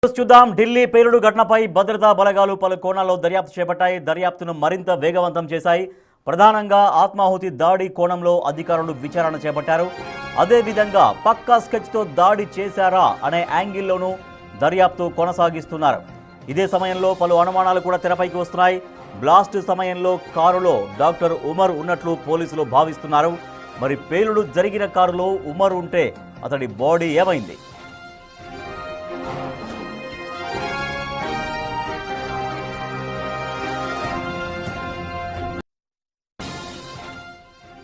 చూద్దాం. ఢిల్లీ పేలుడు ఘటనపై భద్రతా బలగాలు పలు కోణాల్లో దర్యాప్తు చేపట్టాయి. దర్యాప్తును మరింత వేగవంతం చేశాయి. ప్రధానంగా ఆత్మాహుతి దాడి కోణంలో అధికారులు విచారణ చేపట్టారు. అదేవిధంగా పక్కా స్కెచ్తో దాడి చేశారా అనే యాంగిల్లోనూ దర్యాప్తు కొనసాగిస్తున్నారు. ఇదే సమయంలో పలు అనుమానాలు కూడా తెరపైకి వస్తున్నాయి. బ్లాస్ట్ సమయంలో కారులో డాక్టర్ ఉమర్ ఉన్నట్లు పోలీసులు భావిస్తున్నారు. మరి పేలుడు జరిగిన కారులో ఉమర్ ఉంటే అతడి బాడీ ఏమైంది?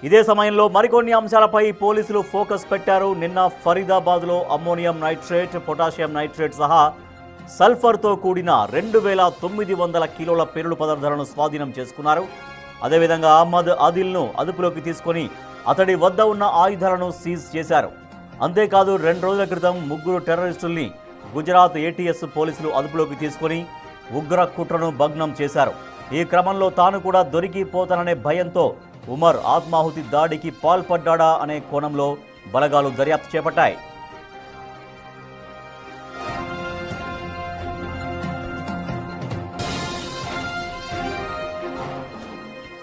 ఇదే సమయంలో మరికొన్ని అంశాలపై పోలీసులు ఫోకస్ పెట్టారు. నిన్న ఫరీదాబాద్లో అమ్మోనియం నైట్రేట్, పొటాషియం నైట్రేట్ సహా సల్ఫర్తో కూడిన 2900 కిలోల పేలుడు పదార్థాలను స్వాధీనం చేసుకున్నారు. అదేవిధంగా అహ్మద్ ఆదిల్ను అదుపులోకి తీసుకొని అతడి వద్ద ఉన్న ఆయుధాలను సీజ్ చేశారు. అంతేకాదు 2 రోజుల క్రితం 3 టెర్రరిస్టుల్ని గుజరాత్ ఏటీఎస్ పోలీసులు అదుపులోకి తీసుకొని ఉగ్ర కుట్రను భగ్నం చేశారు. ఈ క్రమంలో తాను కూడా దొరికిపోతాననే భయంతో ఉమర్ ఆత్మాహుతి దాడికి పాల్పడ్డా అనే కోణంలో బలగాలు దర్యాప్తు చేపట్టాయి.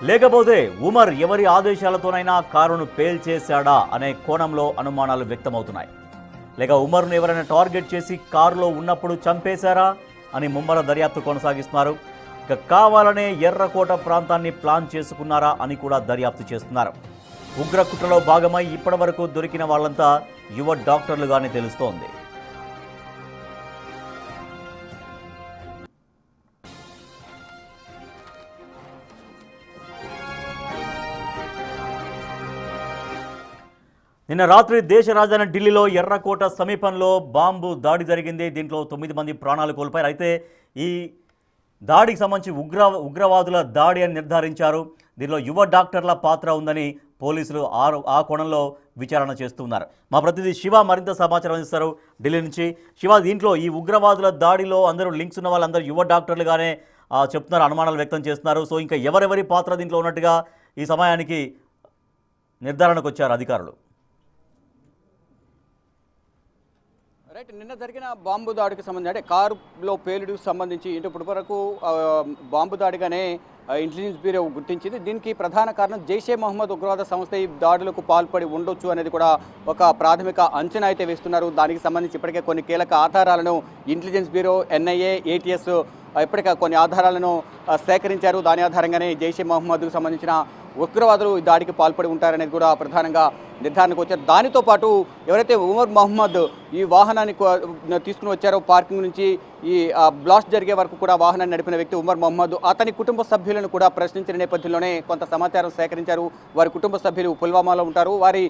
లేకపోతే ఉమర్ ఎవరి ఆదేశాలతోనైనా కారును పేల్చేశాడా అనే కోణంలో అనుమానాలు వ్యక్తమవుతున్నాయి. లేక ఉమర్ను ఎవరైనా టార్గెట్ చేసి కారులో ఉన్నప్పుడు చంపేశారా అని ముమ్మర దర్యాప్తు కొనసాగిస్తున్నారు. ఇక కావాలనే ఎర్రకోట ప్రాంతాన్ని ప్లాన్ చేసుకున్నారా అని కూడా దర్యాప్తు చేస్తున్నారు. ఉగ్రకుట్రలో భాగమై ఇప్పటివరకు దొరికిన వాళ్ళంతా యువ డాక్టర్లుగానే తెలుస్తోంది. నిన్న రాత్రి దేశ రాజధాని ఢిల్లీలో ఎర్రకోట సమీపంలో బాంబు దాడి జరిగింది. దీంట్లో 9 మంది ప్రాణాలు కోల్పోయారు. అయితే ఈ దాడికి సంబంధించి ఉగ్రవాదుల దాడి అని నిర్ధారించారు. దీనిలో యువ డాక్టర్ల పాత్ర ఉందని పోలీసులు ఆ కోణంలో విచారణ చేస్తున్నారు. మా ప్రతినిధి శివ మరింత సమాచారం ఇస్తారు ఢిల్లీ నుంచి. శివ, దీంట్లో ఈ ఉగ్రవాదుల దాడిలో అందరూ లింక్స్ ఉన్న వాళ్ళందరూ యువ డాక్టర్లుగానే చెప్తున్నారు, అనుమానాలు వ్యక్తం చేస్తున్నారు. సో ఇంకా ఎవరెవరి పాత్ర దీంట్లో ఉన్నట్టుగా ఈ సమయానికి నిర్ధారణకు వచ్చారు అధికారులు? రైట్, నిన్న జరిగిన బాంబు దాడికి సంబంధించి అంటే కారులో పేలుడుకు సంబంధించి ఇప్పటి వరకు బాంబు దాడిగానే ఇంటెలిజెన్స్ బ్యూరో గుర్తించింది. దీనికి ప్రధాన కారణం జైషే మహమ్మద్ ఉగ్రవాద సంస్థ ఈ దాడులకు పాల్పడి ఉండొచ్చు అనేది కూడా ఒక ప్రాథమిక అంచనా అయితే వేస్తున్నారు. దానికి సంబంధించి ఇప్పటికే కొన్ని కీలక ఆధారాలను ఇంటెలిజెన్స్ బ్యూరో, ఎన్ఐఏ, ఏటీఎస్ ఇప్పటికే కొన్ని ఆధారాలను సేకరించారు. దాని ఆధారంగానే జైషే మహమ్మద్కు సంబంధించిన ఉగ్రవాదులు ఈ దాడికి పాల్పడి ఉంటారనేది కూడా ప్రధానంగా నిర్ధారణకు వచ్చారు. దానితో పాటు ఎవరైతే ఉమర్ మహమ్మద్ ఈ వాహనాన్ని తీసుకుని వచ్చారో పార్కింగ్ నుంచి ఈ బ్లాస్ట్ జరిగే వరకు కూడా వాహనాన్ని నడిపిన వ్యక్తి ఉమర్ మహమ్మద్, అతని కుటుంబ సభ్యులను కూడా ప్రశ్నించిన నేపథ్యంలోనే కొంత సమాచారం సేకరించారు. వారి కుటుంబ సభ్యులు పుల్వామాలో ఉంటారు. వారి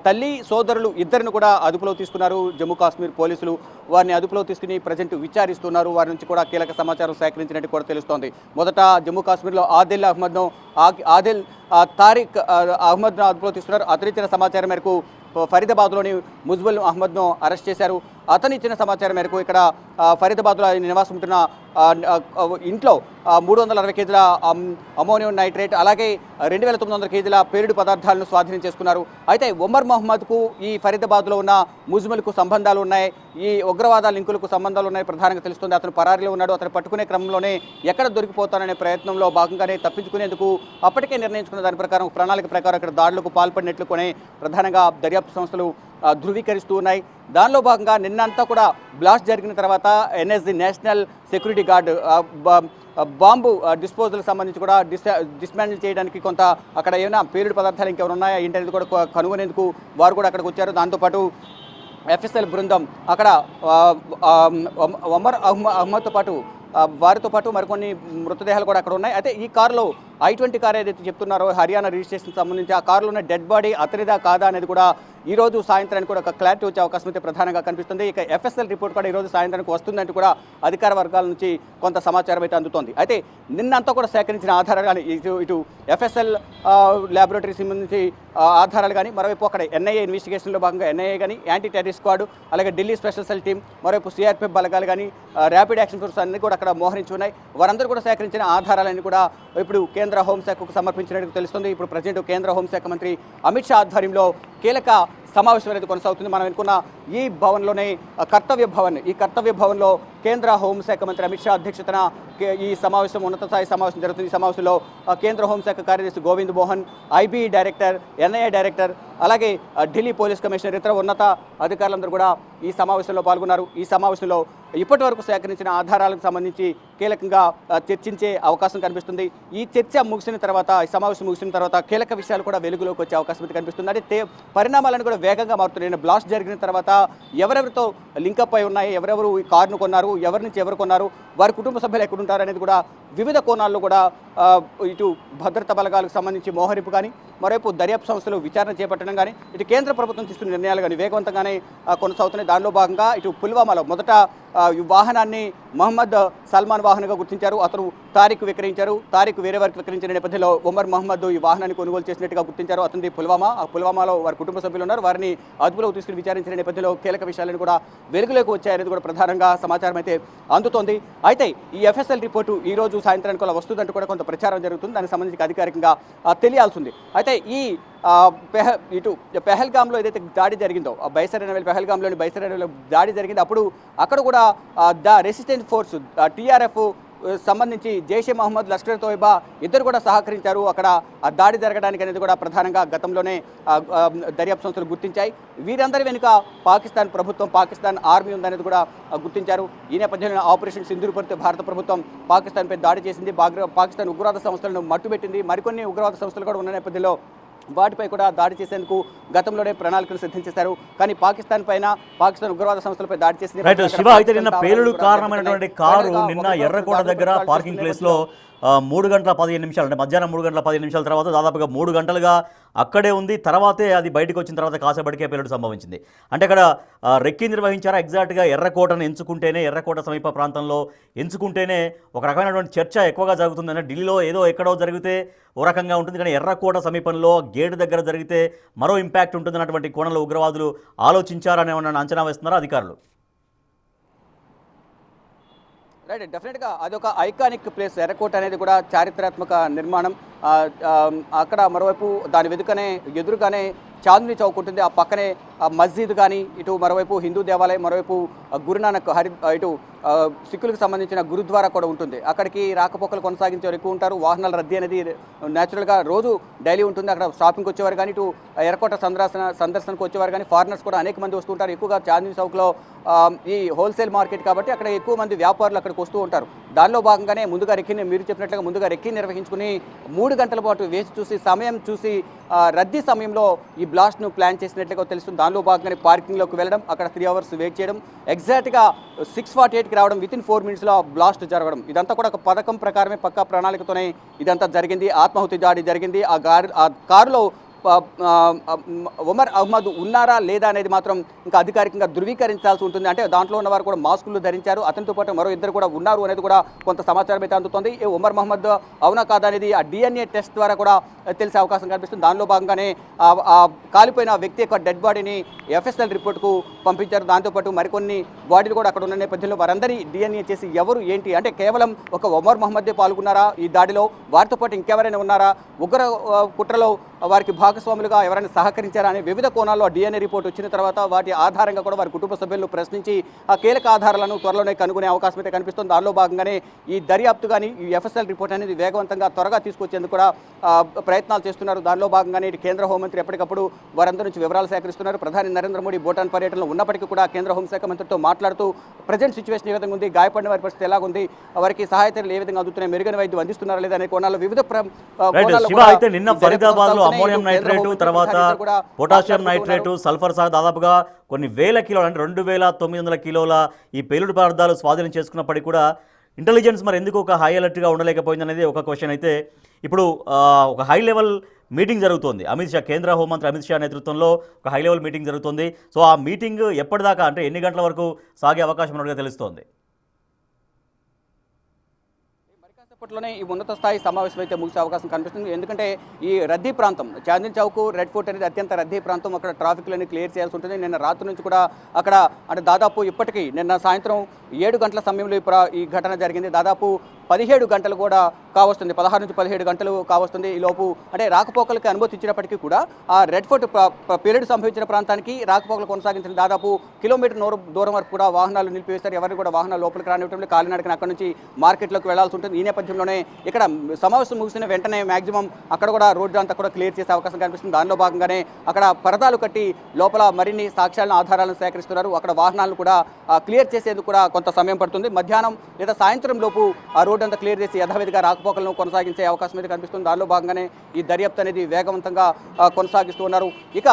తల్లి, సోదరులు ఇద్దరిని కూడా అదుపులో తీసుకున్నారు జమ్మూ కాశ్మీర్ పోలీసులు. వారిని అదుపులో తీసుకుని ప్రజెంట్ విచారిస్తున్నారు. వారి నుంచి కూడా కీలక సమాచారం సేకరించినట్టు కూడా తెలుస్తోంది. మొదట జమ్మూ కాశ్మీర్లో ఆదిల్ తారిక్ అహ్మద్ను అదుపులో తీసుకున్నారు. అతనిచ్చిన సమాచారం మేరకు ఫరీదాబాద్లోని ముజ్బుల్ అహ్మద్ను అరెస్ట్ చేశారు. అతను ఇచ్చిన సమాచారం మేరకు ఇక్కడ ఫరీదాబాద్లో నివాసం ఉంటున్న ఇంట్లో 360 కేజీల అమోనియం నైట్రేట్, అలాగే 2900 కేజీల పేలుడు పదార్థాలను స్వాధీనం చేసుకున్నారు. అయితే ఉమర్ మహమ్మద్కు ఈ ఫరీదాబాద్లో ఉన్న ముజ్బుల్కు సంబంధాలు ఉన్నాయి, ఈ ఉగ్రవాద లింకులకు సంబంధాలు ఉన్నాయి ప్రధానంగా తెలుస్తుంది. అతను పరారీలో ఉన్నాడు. అతను పట్టుకునే క్రమంలోనే ఎక్కడ దొరికిపోతాననే ప్రయత్నంలో భాగంగానే తప్పించుకునేందుకు అప్పటికే నిర్ణయించుకున్న దాని ప్రకారం ప్రణాళిక ప్రకారం ఇక్కడ దాడులకు పాల్పడినట్లు కొనే ప్రధానంగా దర్యాప్తు సంస్థలు ధృవీకరిస్తూ ఉన్నాయి. దానిలో భాగంగా నిన్నంతా కూడా బ్లాస్ట్ జరిగిన తర్వాత NSG, national security guard, bomb డిస్పోజల్కి సంబంధించి కూడా డిస్మాండిల్ చేయడానికి కొంత అక్కడ ఏమైనా పేలుడు పదార్థాలు ఇంకెవరు ఉన్నాయా ఏంటనేది కూడా కనుగొనేందుకు వారు కూడా అక్కడికి వచ్చారు. దాంతోపాటు ఎఫ్ఎస్ఎల్ బృందం అక్కడ ఉమర్ అహ్మద్తో పాటు వారితో పాటు మరికొన్ని మృతదేహాలు కూడా అక్కడ ఉన్నాయి. అయితే ఈ కారులో I-20 కార్ ఏదైతే చెప్తున్నారో హర్యానా రిజిస్ట్రేషన్ సంబంధించి ఆ కారులో ఉన్న డెడ్ బాడీ అతనిదా కాదా అనేది కూడా ఈరోజు సాయంత్రానికి కూడా ఒక క్లారిటీ వచ్చే అవకాశం అయితే ప్రధానంగా కనిపిస్తుంది. ఇక ఎఫ్ఎస్ఎల్ రిపోర్ట్ కూడా ఈరోజు సాయంత్రానికి వస్తుందంటూ కూడా అధికార వర్గాల నుంచి కొంత సమాచారం అయితే అందుతోంది. అయితే నిన్నంతా కూడా సేకరించిన ఆధారాలు కానీ ఇటు ఎఫ్ఎస్ఎల్ ల్యాబొరేటరీ సంబంధించి ఆధారాలు కానీ, మరోవైపు అక్కడ ఎన్ఐఏ ఇన్వెస్టిగేషన్లో భాగంగా ఎన్ఐఏ కానీ, యాంటీ టెర్రరిస్ట్ స్క్వాడ్, అలాగే ఢిల్లీ స్పెషల్ సెల్ టీం, మరోవైపు సిఆర్పిఎఫ్ బలగాలు కానీ, ర్యాపిడ్ యాక్షన్ ఫోర్స్ అన్ని కూడా అక్కడ మోహరించి ఉన్నాయి. వారందరూ కూడా సేకరించిన ఆధారాలన్నీ కూడా ఇప్పుడు కేంద్ర హోంశాఖకు సమర్పించినట్టు తెలుస్తుంది. ఇప్పుడు ప్రజెంట్ కేంద్ర హోంశాఖ మంత్రి అమిత్ షా ఆధ్వర్యంలో కీలక సమావేశం అనేది కొనసాగుతుంది. మనం అనుకున్న ఈ భవన్లోనే కర్తవ్య భవన్, ఈ కర్తవ్య భవన్లో కేంద్ర హోంశాఖ మంత్రి అమిత్ షా అధ్యక్షతన ఈ సమావేశం, ఉన్నత స్థాయి సమావేశం జరుగుతుంది. ఈ సమావేశంలో కేంద్ర హోంశాఖ కార్యదర్శి Govind Mohan, IB director, NIA director, అలాగే ఢిల్లీ పోలీస్ కమిషనర్, ఇతర ఉన్నత అధికారులందరూ కూడా ఈ సమావేశంలో పాల్గొన్నారు. ఈ సమావేశంలో ఇప్పటి వరకు సేకరించిన ఆధారాలకు సంబంధించి కీలకంగా చర్చించే అవకాశం కనిపిస్తుంది. ఈ చర్చ ముగిసిన తర్వాత, ఈ సమావేశం ముగిసిన తర్వాత కీలక విషయాలు కూడా వెలుగులోకి వచ్చే అవకాశం అయితే కనిపిస్తుంది. అంటే పరిణామాలను కూడా వేగంగా మారుతున్నాయి. బ్లాస్ట్ జరిగిన తర్వాత ఎవరెవరితో లింకప్ అయి ఉన్నాయి, ఎవరెవరు ఈ కారును కొన్నారు, ఎవరి నుంచి ఎవరు కొన్నారు, వారి కుటుంబ సభ్యులు ఎక్కడుంటారు అనేది కూడా వివిధ కోణాల్లో కూడా ఇటు భద్రతా బలగాలకు సంబంధించి మోహరింపు కానీ, మరోవైపు దర్యాప్తు సంస్థలు విచారణ చేపట్టడం కానీ, ఇటు కేంద్ర ప్రభుత్వం తీసుకున్న నిర్ణయాలు కానీ వేగవంతంగానే కొనసాగుతున్నాయి. దానిలో భాగంగా ఇటు పుల్వామాలో మొదట ఈ వాహనాన్ని మహమ్మద్ సల్మాన్ వాహనంగా గుర్తించారు. అతను తారీఖు విక్రయించారు. తారీఖు వేరే వారికి విక్రయించిన నేపథ్యంలో ఉమర్ మహమ్మద్ ఈ వాహనాన్ని కొనుగోలు చేసినట్టుగా గుర్తించారు. అతనిది పుల్వామా. ఆ పుల్వామాలో వారి కుటుంబ సభ్యులు ఉన్నారు. వారిని అదుపులోకి తీసుకుని విచారించిన నేపథ్యంలో కీలక విషయాలను కూడా వెలుగులోకి వచ్చాయనేది కూడా ప్రధానంగా సమాచారం అయితే అందుతోంది. అయితే ఈ ఎఫ్ఎస్ఎల్ రిపోర్టు ఈ రోజు సాయంత్రానికి అలా వస్తుందంటూ కూడా కొంత ప్రచారం జరుగుతుంది. దానికి సంబంధించి అధికారికంగా తెలియాల్సింది. అయితే ఈ ఇటు పెహల్గామ్లో ఏదైతే దాడి జరిగిందో, బైసరనవేల్, పెహల్గామ్లోని బైసరనవేల్ దాడి జరిగింది. అప్పుడు అక్కడ కూడా ద రెసిస్టెన్స్ ఫోర్స్, టీఆర్ఎఫ్ సంబంధించి జైషే మహమ్మద్, లష్కర్ తోయిబా ఇద్దరు కూడా సహకరించారు అక్కడ ఆ దాడి జరగడానికి అనేది కూడా ప్రధానంగా గతంలోనే దర్యాప్తు సంస్థలు గుర్తించాయి. వీరందరి వెనుక పాకిస్తాన్ ప్రభుత్వం, పాకిస్తాన్ ఆర్మీ ఉందనేది కూడా గుర్తించారు. ఈ నేపథ్యంలో ఆపరేషన్ సింధూర్ పేరుతో భారత ప్రభుత్వం పాకిస్తాన్పై దాడి చేసింది. పాకిస్తాన్ ఉగ్రవాద సంస్థలను మట్టుబెట్టింది. మరికొన్ని ఉగ్రవాద సంస్థలు కూడా ఉన్న నేపథ్యంలో వాటిపై కూడా దాడి చేసేందుకు గతంలోనే ప్రణాళికలు సిద్ధం చేశారు. కానీ పాకిస్తాన్ ఉగ్రవాద సంస్థలపై దాడి చేసింది. శివ, అయితే నిన్న పేలుడు కారణమైనటువంటి కారు నిన్న ఎర్రకోట దగ్గర పార్కింగ్ ప్లేస్ లో 3 గంటల 15 నిమిషాలు, అంటే మధ్యాహ్నం 3 గంటల 15 నిమిషాల తర్వాత దాదాపుగా 3 గంటలుగా అక్కడే ఉంది. తర్వాతే అది బయటకు వచ్చిన తర్వాత కాసేపటికే పేలుడు సంభవించింది. అంటే అక్కడ రెక్కి నిర్వహించారా? ఎగ్జాక్ట్గా ఎర్రకోటను ఎంచుకుంటేనే, ఎర్రకోట సమీప ప్రాంతంలో ఎంచుకుంటేనే ఒక రకమైనటువంటి చర్చ ఎక్కువగా జరుగుతుంది. అంటే ఢిల్లీలో ఏదో ఎక్కడో జరిగితే ఓ రకంగా ఉంటుంది, కానీ ఎర్రకోట సమీపంలో గేటు దగ్గర జరిగితే మరో ఇంపాక్ట్ ఉంటుందన్నటువంటి కోణంలో ఉగ్రవాదులు ఆలోచించారని అంచనా వేస్తున్నారా అధికారులు? రైట్, డెఫినెట్గా అదొక ఐకానిక్ ప్లేస్. ఎర్రకోట అనేది కూడా చారిత్రాత్మక నిర్మాణం. అక్కడ మరోవైపు దాని ఎదురుగానే చాందిని చౌక్ ఉంటుంది. ఆ పక్కనే మస్జిద్ కానీ, ఇటు మరోవైపు హిందూ దేవాలయం, మరోవైపు గురునానక్ ఇటు సిక్కులకు సంబంధించిన గురుద్వారా కూడా ఉంటుంది. అక్కడికి రాకపోకలు కొనసాగించేవారు ఎక్కువ ఉంటారు. వాహనాల రద్దీ అనేది న్యాచురల్గా రోజు డైలీ ఉంటుంది. అక్కడ షాపింగ్కి వచ్చేవారు కానీ, ఇటు ఎర్రకోట సందర్శనకు వచ్చేవారు కానీ, ఫారినర్స్ కూడా అనేక మంది వస్తుంటారు. ఎక్కువగా చాందిని చౌక్లో ఈ హోల్సేల్ మార్కెట్ కాబట్టి అక్కడ ఎక్కువ మంది వ్యాపారులు అక్కడికి వస్తూ ఉంటారు. దానిలో భాగంగానే మీరు చెప్పినట్లుగా ముందుగా రెక్కి నిర్వహించుకుని 3 గంటల పాటు వేచి చూసి, సమయం చూసి, రద్దీ సమయంలో ఈ బ్లాస్ట్ను ప్లాన్ చేసినట్లుగా తెలుస్తుంది. దానిలో భాగంగానే పార్కింగ్లోకి వెళ్ళడం, అక్కడ 3 అవర్స్ వెయిట్ చేయడం, ఎగ్జాక్ట్గా 6:48కి రావడం, వితిన్ 4 మినిట్స్లో బ్లాస్ట్ జరగడం, ఇదంతా కూడా ఒక పథకం ప్రకారమే, పక్కా ప్రణాళికతోనే ఇదంతా జరిగింది. ఆత్మాహుతి దాడి జరిగింది. ఆ కారులో ఉమర్ అహ్మద్ ఉన్నారా లేదా అనేది మాత్రం ఇంకా అధికారికంగా ధృవీకరించాల్సి ఉంటుంది. అంటే దాంట్లో ఉన్నవారు కూడా మాస్కులు ధరించారు. అతనితో పాటు మరో 2 కూడా ఉన్నారు అనేది కూడా కొంత సమాచారం అయితే అందుతుంది. ఉమర్ మహమ్మద్ అవునా కాదా అనేది ఆ DNA టెస్ట్ ద్వారా కూడా తెలిసే అవకాశం కనిపిస్తుంది. దానిలో భాగంగానే కాలిపోయిన వ్యక్తి యొక్క డెడ్ బాడీని ఎఫ్ఎస్ఎల్ రిపోర్ట్కు పంపించారు. దాంతోపాటు మరికొన్ని బాడీలు కూడా అక్కడ ఉన్న నేపథ్యంలో వారందరి DNA చేసి ఎవరు ఏంటి, అంటే కేవలం ఒక ఉమర్ మహమ్మదే పాల్గొన్నారా ఈ దాడిలో, వారితో పాటు ఇంకెవరైనా ఉన్నారా, ఉగ్ర కుట్రలో వారికి భాగస్వాములుగా ఎవరైనా సహకరించారా అనే వివిధ కోణాల్లో DNA రిపోర్ట్ వచ్చిన తర్వాత వాటి ఆధారంగా కూడా వారి కుటుంబ సభ్యులను ప్రశ్నించి ఆ కీలక ఆధారాలను త్వరలోనే కనుగొనే అవకాశం అయితే కనిపిస్తుంది. దానిలో భాగంగానే ఈ దర్యాప్తు కానీ, ఈ ఎఫ్ఎస్ఎల్ రిపోర్ట్ అనేది వేగవంతంగా త్వరగా తీసుకొచ్చేందుకు కూడా ప్రయత్నాలు చేస్తున్నారు. దానిలో భాగంగానే కేంద్ర హోంమంత్రి ఎప్పటికప్పుడు వారందరి నుంచి వివరాలు సేకరిస్తున్నారు. ప్రధాని నరేంద్ర మోడీ భూటాన్ పర్యటనలో ఉన్నప్పటికీ కూడా కేంద్ర హోంశాఖ మంత్రితో మాట్లాడుతూ ప్రజెంట్ సిచ్యువేషన్ ఏ విధంగా ఉంది, గాయపడిన వారి పరిస్థితి ఎలా ఉంది, వారికి సహాయతలు ఏ విధంగా అందుతున్నాయి, మెరుగైన వైద్యం అందిస్తున్నారా లేదా అనే కోణాల్లో వివిధ అయితే నిన్న ఫరీదాబాద్ లో అమ్మోనియం నైట్రేటు, తర్వాత పొటాషియం నైట్రేటు, సల్ఫర్ సహా దాదాపుగా కొన్ని వేల కిలోలు, అంటే 2900 కిలోల ఈ పేలుడు పదార్థాలు స్వాధీనం చేసుకున్నప్పటికీ కూడా ఇంటెలిజెన్స్ మరి ఎందుకు ఒక హై అలర్ట్గా ఉండలేకపోయింది అనేది ఒక క్వశ్చన్. అయితే ఇప్పుడు ఒక హై లెవెల్ మీటింగ్ జరుగుతోంది. అమిత్ షా, కేంద్ర హోంమంత్రి అమిత్ షా నేతృత్వంలో ఒక హై లెవెల్ మీటింగ్ జరుగుతుంది. సో ఆ మీటింగ్ ఎప్పటిదాకా, అంటే ఎన్ని గంటల వరకు సాగే అవకాశం ఉన్నట్టుగా తెలుస్తోంది? లోనే ఈ ఉన్నత స్థాయి సమావేశం అయితే ముగిసే అవకాశం కనిపిస్తుంది. ఎందుకంటే ఈ రద్దీ ప్రాంతం, చాందిని చౌక్, రెడ్ ఫోర్ట్ అనేది అత్యంత రద్దీ ప్రాంతం. అక్కడ ట్రాఫిక్లని క్లియర్ చేయాల్సి ఉంటుంది. నిన్న రాత్రి నుంచి కూడా అక్కడ అంటే దాదాపు ఇప్పటికీ నిన్న సాయంత్రం 7 గంటల సమయంలో ఈ ఘటన జరిగింది. దాదాపు 17 గంటలు కూడా కావస్తుంది, 16 నుంచి 17 గంటలు కావస్తుంది. ఈ లోపు అంటే రాకపోకలకి అనుమతి ఇచ్చినప్పటికీ కూడా ఆ రెడ్ ఫోర్ట్ పేలుడు సంభవించిన ప్రాంతానికి రాకపోకలు కొనసాగించిన దాదాపు కిలోమీటర్ దూరం వరకు కూడా వాహనాలు నిలిపివేస్తారు. ఎవరు కూడా వాహనాలు లోపలికి రానివ్వడం, కాలినడకన అక్కడ నుంచి మార్కెట్లోకి వెళ్లాల్సి ఉంటుంది. ఈ నేపథ్యంలోనే ఇక్కడ సమావేశం ముగిసిన వెంటనే మ్యాక్సిమం అక్కడ కూడా రోడ్డు అంతా కూడా క్లియర్ చేసే అవకాశం కనిపిస్తుంది. దానిలో భాగంగానే అక్కడ పరదాలు కట్టి లోపల మరిన్ని సాక్ష్యాలను ఆధారాలను సేకరిస్తున్నారు. అక్కడ వాహనాలను కూడా క్లియర్ చేసేందుకు కూడా కొంత సమయం పడుతుంది. మధ్యాహ్నం లేదా సాయంత్రం లోపు ఆ రోడ్డు అంతా క్లియర్ చేసి యథావిధిగా రాకపోకలను కొనసాగించే అవకాశం అయితే కనిపిస్తుంది. దానిలో భాగంగానే ఈ దర్యాప్తు అనేది వేగవంతంగా కొనసాగిస్తున్నారు. ఇక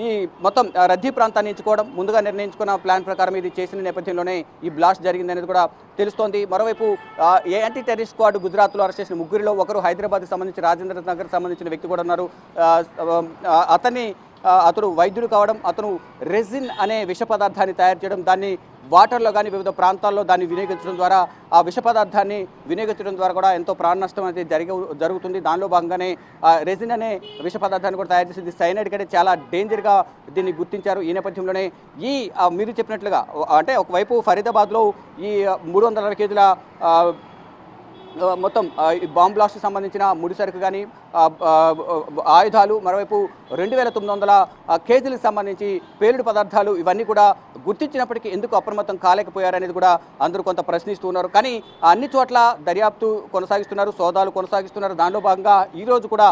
ఈ మొత్తం రద్దీ ప్రాంతాన్ని ఎంచుకోవడం ముందుగా నిర్ణయించుకున్న ప్లాన్ ప్రకారం ఇది చేసిన నేపథ్యంలోనే ఈ బ్లాస్ట్ జరిగింది అనేది కూడా తెలుస్తోంది. మరోవైపు యాంటీ టెర్రరిస్ట్ స్క్వాడ్ గుజరాత్లో అరెస్ట్ చేసిన ముగ్గురిలో ఒకరు హైదరాబాద్కి సంబంధించి రాజేంద్ర నగర్ సంబంధించిన వ్యక్తి కూడా ఉన్నారు. అతను వైద్యుడు కావడం, అతను రెజిన్ అనే విష పదార్థాన్ని తయారు చేయడం, దాన్ని వాటర్లో కానీ వివిధ ప్రాంతాల్లో దాన్ని వినియోగించడం ద్వారా ఆ విష పదార్థాన్ని వినియోగించడం ద్వారా కూడా ఎంతో ప్రాణ నష్టం అనేది జరుగుతుంది. దానిలో భాగంగానే రెజిన్ అనే విష పదార్థాన్ని కూడా తయారు చేసింది. సైనైడ్ కంటే చాలా డేంజర్గా దీన్ని గుర్తించారు. ఈ నేపథ్యంలోనే మీరు చెప్పినట్లుగా అంటే ఒకవైపు ఫరీదాబాద్లో ఈ 360 కేజీల మొత్తం బాంబ్ బ్లాస్ట్కి సంబంధించిన ముడి సరుకు కానీ ఆయుధాలు, మరోవైపు 2900 కేజీలకు సంబంధించి పేలుడు పదార్థాలు ఇవన్నీ కూడా గుర్తించినప్పటికీ ఎందుకు అప్రమత్తం కాలేకపోయారనేది కూడా అందరూ కొంత ప్రశ్నిస్తున్నారు. కానీ అన్ని చోట్ల దర్యాప్తు కొనసాగిస్తున్నారు, సోదాలు కొనసాగిస్తున్నారు. దానిలో భాగంగా ఈరోజు కూడా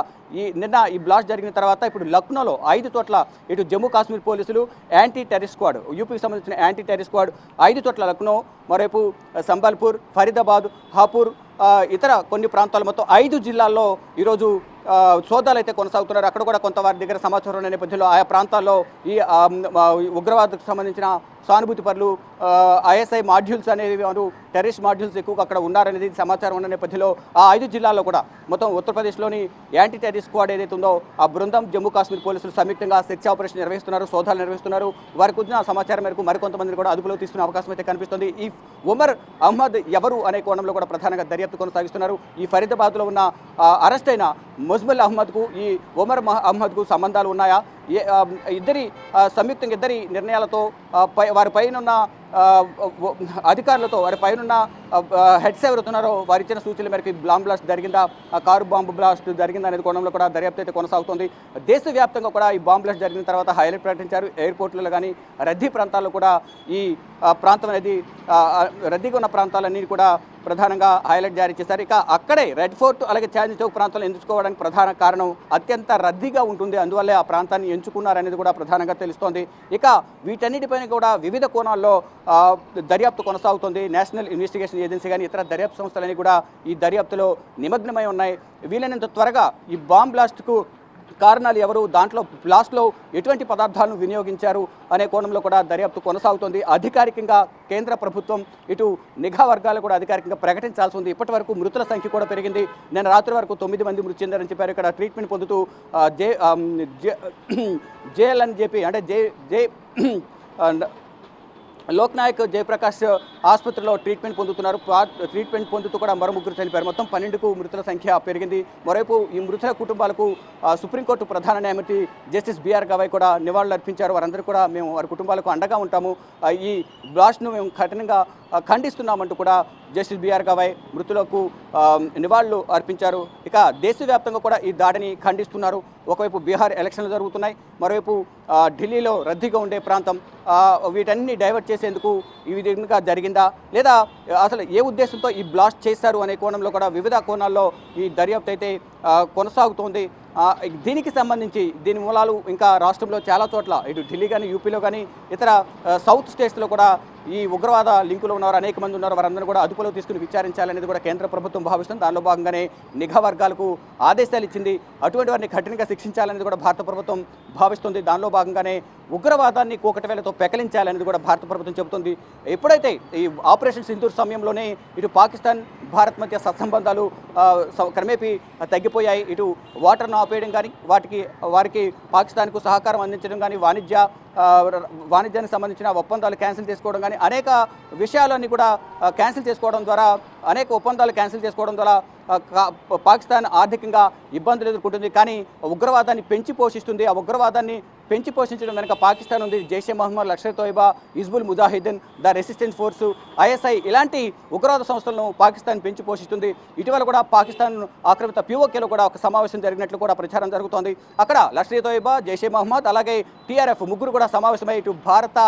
నిన్న ఈ బ్లాస్ట్ జరిగిన తర్వాత ఇప్పుడు లక్నోలో 5 చోట్ల ఇటు జమ్మూ కాశ్మీర్ పోలీసులు యాంటీ టెర్రరిస్ట్ స్క్వాడ్, యూపీకి సంబంధించిన యాంటీ టెర్రరిస్ట్ స్క్వాడ్ 5 చోట్ల లక్నో, మరోవైపు సంబల్పూర్, ఫరీదాబాద్, హాపూర్, ఇతర కొన్ని ప్రాంతాలు మొత్తం 5 జిల్లాల్లో ఈరోజు సోదాలు అయితే కొనసాగుతున్నారు. అక్కడ కూడా కొంత వారి దగ్గర సమాచారం ఉన్న నేపథ్యంలో ఆయా ప్రాంతాల్లో ఈ ఉగ్రవాదకు సంబంధించిన సానుభూతి పరులు, ఐఎస్ఐ మాడ్యూల్స్ అనేవి టెర్రరిస్ట్ మాడ్యూల్స్ ఎక్కువగా అక్కడ ఉన్నారనేది సమాచారం ఉన్న నేపథ్యంలో ఆ 5 జిల్లాల్లో కూడా మొత్తం ఉత్తరప్రదేశ్లోని యాంటీ టెర్రరిస్ట్ స్క్వాడ్ ఏదైతే ఉందో ఆ బృందం జమ్మూ కాశ్మీర్ పోలీసులు సంయుక్తంగా సెర్చ్ ఆపరేషన్ నిర్వహిస్తున్నారు, సోదాలు నిర్వహిస్తున్నారు. వారికి వచ్చిన సమాచారం మేరకు మరికొంతమందిని కూడా అదుపులో తీసుకునే అవకాశం అయితే కనిపిస్తుంది. ఈ ఉమర్ అహ్మద్ ఎవరు అనే కోణంలో కూడా ప్రధానంగా దర్యాప్తు కొనసాగిస్తున్నారు. ఈ ఫరీదాబాద్లో ఉన్న అరెస్ట్ అయిన ముజ్మల్ అహ్మద్కు ఈ ఉమర్ అహ్మద్కు సంబంధాలు ఉన్నాయా? సంయుక్తంగా ఇద్దరి నిర్ణయాలతో వారి పైన అధికారులతో వారి పైన హెడ్స్ ఎవరుతున్నారో వారు ఇచ్చిన సూచనల మేరకు బాంబ్ బ్లాస్ట్ జరిగిందా, కారు బాంబు బ్లాస్ట్ జరిగిందా అనేది కోణంలో కూడా దర్యాప్తు అయితే కొనసాగుతుంది. దేశవ్యాప్తంగా కూడా ఈ బాంబ్ బ్లాస్ట్ జరిగిన తర్వాత హైలైట్ ప్రకటించారు. ఎయిర్పోర్ట్లలో కానీ రద్దీ ప్రాంతాల్లో కూడా ఈ ప్రాంతం అనేది రద్దీగా ఉన్న ప్రాంతాలన్నీ కూడా ప్రధానంగా హైలైట్ జారీ చేశారు. ఇక అక్కడే రెడ్ ఫోర్ట్ అలాగే చాందీ చౌక్ ప్రాంతాలను ఎంచుకోవడానికి ప్రధాన కారణం అత్యంత రద్దీగా ఉంటుంది, అందువల్లే ఆ ప్రాంతాన్ని ఎంచుకున్నారనేది కూడా ప్రధానంగా తెలుస్తోంది. ఇక వీటన్నిటిపైన కూడా వివిధ కోణాల్లో దర్యాప్తు కొనసాగుతుంది. నేషనల్ ఇన్వెస్టిగేషన్ ఏజెన్సీ కానీ ఇతర దర్యాప్తు సంస్థలన్నీ కూడా ఈ దర్యాప్తులో నిమగ్నమై ఉన్నాయి. వీలైనంత త్వరగా ఈ బాంబ్ బ్లాస్ట్కు కారణాలు ఎవరు, దాంట్లో బ్లాస్ట్లో ఎటువంటి పదార్థాలను వినియోగించారు అనే కోణంలో కూడా దర్యాప్తు కొనసాగుతుంది. అధికారికంగా కేంద్ర ప్రభుత్వం ఇటు నిఘా వర్గాలు కూడా అధికారికంగా ప్రకటించాల్సి ఉంది. ఇప్పటి వరకు మృతుల సంఖ్య కూడా పెరిగింది. నిన్న రాత్రి వరకు 9 మంది మృతి చెందారని చెప్పారు. ఇక్కడ ట్రీట్మెంట్ పొందుతూ జేఎల్ఎన్జేపీ అంటే జే లోక్నాయక్ జయప్రకాష్ ఆసుపత్రిలో ట్రీట్మెంట్ పొందుతున్నారు. ట్రీట్మెంట్ పొందుతూ కూడా మరో 3 చనిపోయారు. మొత్తం 12కు మృతుల సంఖ్య పెరిగింది. మరోవైపు ఈ మృతుల కుటుంబాలకు సుప్రీంకోర్టు ప్రధాన న్యాయమూర్తి జస్టిస్ బిఆర్ గవాయ్ కూడా నివాళులు అర్పించారు. వారందరూ కూడా మేము వారి కుటుంబాలకు అండగా ఉంటాము, ఈ బ్లాస్ట్ను మేము కఠినంగా ఖండిస్తున్నామంటూ కూడా జస్టిస్ బిఆర్ గవాయ్ మృతులకు నివాళులు అర్పించారు. ఇక దేశవ్యాప్తంగా కూడా ఈ దాడిని ఖండిస్తున్నారు. ఒకవైపు బీహార్ ఎలక్షన్లు జరుగుతున్నాయి, మరోవైపు ఢిల్లీలో రద్దీగా ఉండే ప్రాంతం, వీటన్ని డైవర్ట్ చేసేందుకు ఈ విధంగా జరిగిందా లేదా అసలు ఏ ఉద్దేశంతో ఈ బ్లాస్ట్ చేశారు అనే కోణంలో కూడా వివిధ కోణాల్లో ఈ దర్యాప్తు అయితే కొనసాగుతోంది. దీనికి సంబంధించి దీని మూలాలు ఇంకా రాష్ట్రంలో చాలా చోట్ల ఇటు ఢిల్లీ కానీ యూపీలో కానీ ఇతర సౌత్ స్టేట్స్లో కూడా ఈ ఉగ్రవాద లింకులో ఉన్నవారు అనేక మంది ఉన్నారు. వారందరూ కూడా అదుపులో తీసుకుని విచారించాలనేది కూడా కేంద్ర ప్రభుత్వం భావిస్తుంది. దానిలో భాగంగానే నిఘా వర్గాలకు ఆదేశాలు ఇచ్చింది. అటువంటి వారిని కఠినంగా శిక్షించాలనేది కూడా భారత ప్రభుత్వం భావిస్తుంది. దానిలో భాగంగానే ఉగ్రవాదాన్ని కూకటవేలతో పెకలించాలనేది కూడా భారత ప్రభుత్వం చెబుతుంది. ఎప్పుడైతే ఈ ఆపరేషన్ సింధూర్ సమయంలోనే ఇటు పాకిస్తాన్ భారత్ మధ్య సత్సంబంధాలు క్రమేపీ తగ్గిపోయాయి. ఇటు వాటర్ను ఆపేయడం కానీ వారికి పాకిస్తాన్కు సహకారం అందించడం కానీ వాణిజ్యానికి సంబంధించిన ఒప్పందాలు క్యాన్సిల్ చేసుకోవడం కానీ అనేక విషయాలన్నీ కూడా క్యాన్సిల్ చేసుకోవడం ద్వారా అనేక ఒప్పందాలు క్యాన్సిల్ చేసుకోవడం ద్వారా పాకిస్తాన్ ఆర్థికంగా ఇబ్బందులు ఎదుర్కొంటుంది. కానీ ఉగ్రవాదాన్ని పెంచి పోషిస్తుంది. ఆ ఉగ్రవాదాన్ని పెంచి పోషించడం వెనుక పాకిస్తాన్ ఉంది. జైషే మహమ్మద్, లష్కర్ తోయిబా, హిజ్బుల్ ముజాహిద్దీన్, ద రెసిస్టెన్స్ ఫోర్సు, ఐఎస్ఐ ఇలాంటి ఉగ్రవాద సంస్థలను పాకిస్తాన్ పెంచి పోషిస్తుంది. ఇటీవల కూడా పాకిస్తాన్ ఆక్రమిత POKలో కూడా ఒక సమావేశం జరిగినట్లు కూడా ప్రచారం జరుగుతోంది. అక్కడ లష్కర్ తోయిబా, జైషే మహమ్మద్ అలాగే TRF ముగ్గురు కూడా సమావేశమై ఇటు భారత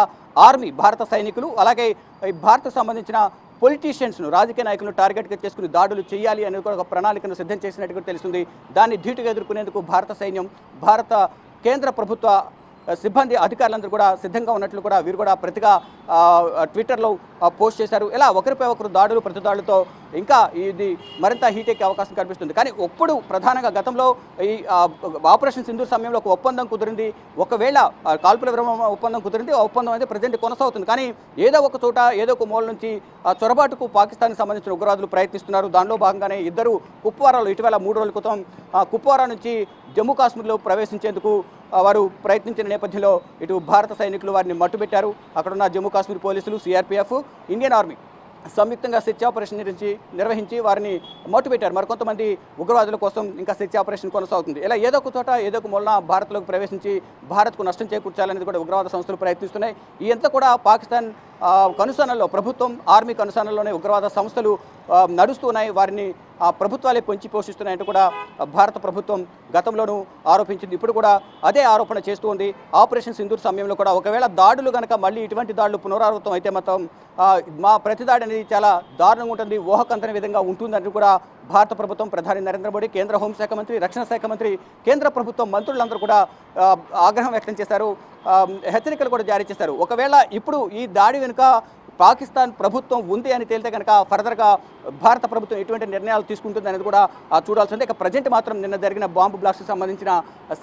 ఆర్మీ, భారత సైనికులు అలాగే భారత్కు సంబంధించిన పొలిటీషియన్స్ను, రాజకీయ నాయకులను టార్గెట్గా చేసుకుని దాడులు చేయాలి అని కూడా ఒక ప్రణాళికను సిద్ధం చేసినట్టు తెలుస్తుంది. దాన్ని ధీటుగా ఎదుర్కొనేందుకు భారత సైన్యం, భారత కేంద్ర ప్రభుత్వ సిబ్బంది, అధికారులందరూ కూడా సిద్ధంగా ఉన్నట్లు కూడా వీరు కూడా ప్రతిగా ట్విట్టర్లో పోస్ట్ చేశారు. ఇలా ఒకరిపై ఒకరు దాడులు, ప్రతిదాడులతో ఇంకా ఇది మరింత హీట్ ఎక్కే అవకాశం కనిపిస్తుంది. కానీ ఒప్పుడు ప్రధానంగా గతంలో ఈ ఆపరేషన్ సింధూర్ సమయంలో ఒక ఒప్పందం కుదిరింది. ఒకవేళ కాల్పుల విరమణ ఒప్పందం కుదిరింది, ఆ ఒప్పందం అయితే ప్రజెంట్ కొనసాగుతుంది. కానీ ఏదో ఒక చోట, ఏదో ఒక మూల నుంచి చొరబాటుకు పాకిస్తాన్కి సంబంధించిన ఉగ్రవాదులు ప్రయత్నిస్తున్నారు. దానిలో భాగంగానే ఇద్దరు కుప్వారాలో ఇటీవల 3 రోజుల క్రితం కుప్వారా నుంచి జమ్మూ కాశ్మీర్లో ప్రవేశించేందుకు వారు ప్రయత్నించిన నేపథ్యంలో ఇటు భారత సైనికులు వారిని మట్టుబెట్టారు. అక్కడున్న జమ్మూ కాశ్మీర్ పోలీసులు, CRPF, ఇండియన్ ఆర్మీ సంయుక్తంగా సెర్చ్ ఆపరేషన్ నిర్వహించి వారిని మట్టుబెట్టారు. మరికొంతమంది ఉగ్రవాదుల కోసం ఇంకా సెర్చ్ ఆపరేషన్ కొనసాగుతుంది. ఇలా ఏదో ఒక చోట, ఏదో ఒక మూలన భారత్లోకి ప్రవేశించి భారత్కు నష్టం చేకూర్చాలనేది కూడా ఉగ్రవాద సంస్థలు ప్రయత్నిస్తున్నాయి. ఈ అంతా కూడా పాకిస్తాన్ కనుసనల్లో, ప్రభుత్వం, ఆర్మీ కనుసనల్లోనే ఉగ్రవాద సంస్థలు నడుస్తున్నాయి. వారిని ప్రభుత్వాలే పెంచి పోషిస్తున్నాయంటూ కూడా భారత ప్రభుత్వం గతంలోనూ ఆరోపించింది. ఇప్పుడు కూడా అదే ఆరోపణ చేస్తూ ఉంది. ఆపరేషన్ సింధూర్ సమయంలో కూడా ఒకవేళ దాడులు కనుక మళ్ళీ ఇటువంటి దాడులు పునరావృతం అయితే మాత్రం మా ప్రతిదాడి అనేది చాలా దారుణంగా ఉంటుంది, ఊహకందని విధంగా ఉంటుందని కూడా భారత ప్రభుత్వం, ప్రధాని నరేంద్ర మోడీ, కేంద్ర హోంశాఖ మంత్రి, రక్షణ శాఖ మంత్రి, కేంద్ర ప్రభుత్వం మంత్రులందరూ కూడా ఆగ్రహం వ్యక్తం చేశారు, హెచ్చరికలు కూడా జారీ చేశారు. ఒకవేళ ఇప్పుడు ఈ దాడి వెనుక పాకిస్తాన్ ప్రభుత్వం ఉంది అని తేలితే కనుక ఫర్దర్గా భారత ప్రభుత్వం ఎటువంటి నిర్ణయాలు తీసుకుంటుంది అనేది కూడా చూడాల్సిందే. ఇక ప్రజెంట్ మాత్రం నిన్న జరిగిన బాంబు బ్లాస్ట్కి సంబంధించిన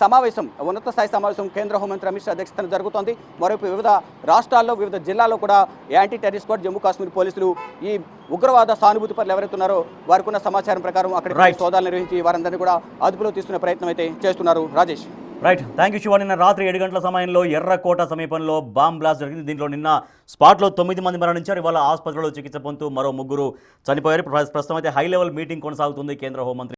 సమావేశం, ఉన్నత స్థాయి సమావేశం కేంద్ర హోంమంత్రి అమిత్ షా అధ్యక్షతన జరుగుతోంది. మరోవైపు వివిధ రాష్ట్రాల్లో, వివిధ జిల్లాల్లో కూడా anti terrorist squad, Jammu Kashmir పోలీసులు ఈ ఉగ్రవాద సానుభూతి పనులు ఎవరైతే ఉన్నారో వారికి ఉన్న సమాచారం ప్రకారం అక్కడ సోదాలు నిర్వహించి వారందరినీ కూడా అదుపులో తీసుకునే ప్రయత్నం అయితే చేస్తున్నారు. Rajesh. Right, thank you Shiva. నిన్న రాత్రి 7 గంటల సమయంలో ఎర్రకోట సమీపంలో బాంబ్ బ్లాస్ట్ జరిగింది. దీంట్లో నిన్న స్పాట్లో 9 మంది మరణించారు. ఇవాళ ఆసుపత్రిలో చికిత్స పొందుతూ మరో 3 చనిపోయారు. ప్రస్తుతం అయితే హై లెవెల్ మీటింగ్ కొనసాగుతుంది కేంద్ర హోంమంత్రి